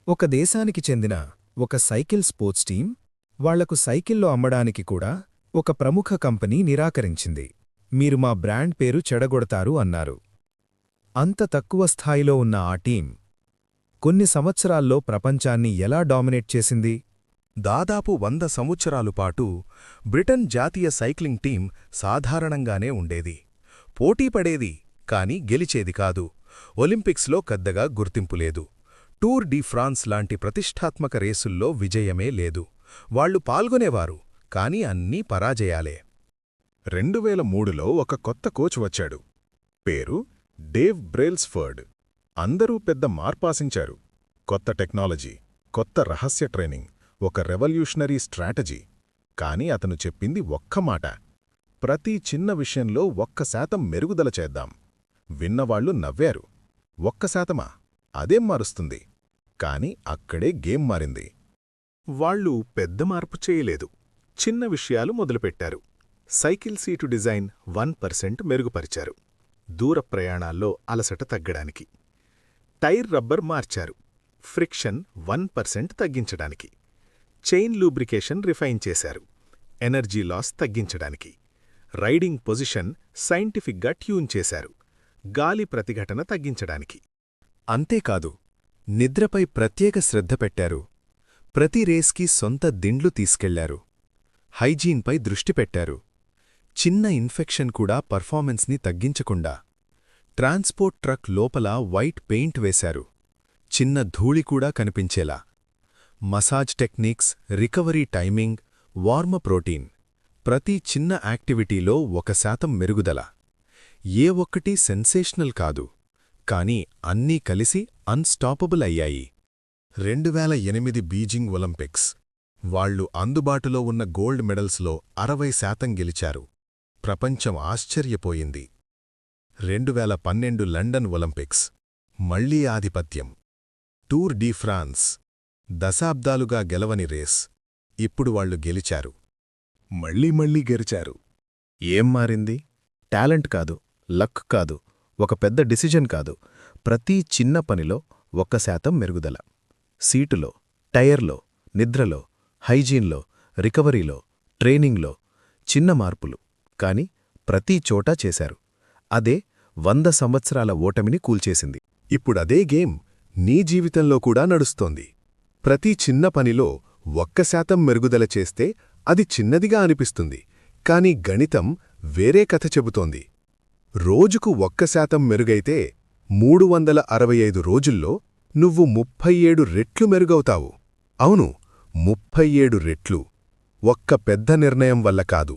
ఒక దేశానికి చెందిన ఒక సైకిల్ స్పోర్ట్స్ టీం వాళ్లకు సైకిల్లో అమ్మడానికి కూడా ఒక ప్రముఖ కంపెనీ నిరాకరించింది. మీరు మా బ్రాండ్ పేరు చెడగొడతారు అన్నారు. అంత తక్కువ స్థాయిలో ఉన్న ఆ టీం కొన్ని సంవత్సరాల్లో ప్రపంచాన్ని ఎలా డామినేట్ చేసింది? దాదాపు 100 సంవత్సరాలు పాటు బ్రిటన్ జాతీయ సైక్లింగ్ టీం సాధారణంగానే ఉండేది. పోటీపడేది, కాని గెలిచేది కాదు. ఒలింపిక్స్లో పెద్దగా గుర్తింపులేదు. టూర్ డి ఫ్రాన్స్ లాంటి ప్రతిష్ఠాత్మక రేసుల్లో విజయమే లేదు. వాళ్లు పాల్గొనేవారు, కాని అన్నీ పరాజయాలే. 2003లో ఒక కొత్త కోచ్ వచ్చాడు. పేరు డేవ్ బ్రేల్స్ఫర్డ్. అందరూ పెద్ద మార్పాసించారు. కొత్త టెక్నాలజీ, కొత్త రహస్య ట్రైనింగ్, ఒక రెవల్యూషనరీ స్ట్రాటజీ. కాని అతను చెప్పింది ఒక్క మాట: ప్రతి చిన్న విషయంలో 1% మెరుగుదల చేద్దాం. విన్నవాళ్లు నవ్వారు. 1%? అదేం మారుస్తుంది? కాని అక్కడే గేమ్ మారింది. వాళ్లు పెద్ద మార్పు చేయలేదు. చిన్న విషయాలు మొదలుపెట్టారు. సైకిల్ సీటు డిజైన్ 1% మెరుగుపరిచారు, దూర ప్రయాణాల్లో అలసట తగ్గడానికి. టైర్ రబ్బర్ మార్చారు, ఫ్రిక్షన్ 1% తగ్గించడానికి. చైన్ లూబ్రికేషన్ రిఫైన్ చేశారు, ఎనర్జీ లాస్ తగ్గించడానికి. రైడింగ్ పొజిషన్ సైంటిఫిక్గా ట్యూన్ చేశారు, గాలి ప్రతిఘటన తగ్గించడానికి. అంతేకాదు, నిద్రపై ప్రత్యేక శ్రద్ధ పెట్టారు. ప్రతి రేస్కి సొంత దిండ్లు తీసుకెళ్లారు. హైజీన్పై దృష్టి పెట్టారు. చిన్న ఇన్ఫెక్షన్ కూడా పర్ఫార్మెన్స్ని తగ్గించకుండా. ట్రాన్స్పోర్ట్ ట్రక్ లోపల వైట్ పెయింట్ వేశారు, చిన్న ధూళి కూడా కనిపించేలా. మసాజ్ టెక్నిక్స్, రికవరీ టైమింగ్, వార్మ ప్రోటీన్, ప్రతి చిన్న యాక్టివిటీలో 1% మెరుగుదల. ఏ ఒక్కటీ సెన్సేషనల్ కాదు, కాని అన్నీ కలిసి అన్స్టాపబుల్ అయ్యాయి. 2008 బీజింగ్ ఒలింపిక్స్. వాళ్లు అందుబాటులో ఉన్న గోల్డ్ మెడల్స్లో 60% గెలిచారు. ప్రపంచం ఆశ్చర్యపోయింది. 2012 లండన్ ఒలింపిక్స్. మళ్లీ ఆధిపత్యం. Tour de France. దశాబ్దాలుగా గెలవని రేస్. ఇప్పుడు వాళ్లు గెలిచారు. మళ్లీ గెలిచారు. ఏం మారింది? టాలెంట్ కాదు, లక్ కాదు, ఒక పెద్ద డిసిజన్ కాదు. ప్రతి చిన్న పనిలో 1% మెరుగుదల. సీటులో, టైర్లో, నిద్రలో, హైజీన్లో, రికవరీలో, ట్రైనింగ్లో చిన్న మార్పులు, కాని ప్రతి చోటా చేశారు. అదే 100 సంవత్సరాల ఓటమిని కూల్చేసింది. ఇప్పుడదే గేమ్ నీ జీవితంలో కూడా నడుస్తోంది. ప్రతి చిన్న పనిలో 1% మెరుగుదల చేస్తే అది చిన్నదిగా అనిపిస్తుంది, కాని గణితం వేరే కథ చెబుతోంది. రోజుకు 1% మెరుగైతే 365 రోజుల్లో నువ్వు 37 రెట్లు మెరుగవుతావు. అవును, 37 రెట్లు. ఒక్క పెద్ద నిర్ణయం వల్ల కాదు,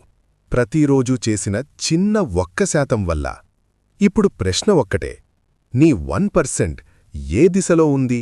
ప్రతిరోజూ చేసిన చిన్న 1% వల్ల. ఇప్పుడు ప్రశ్న ఒక్కటే: నీ 1% ఏ దిశలో ఉంది?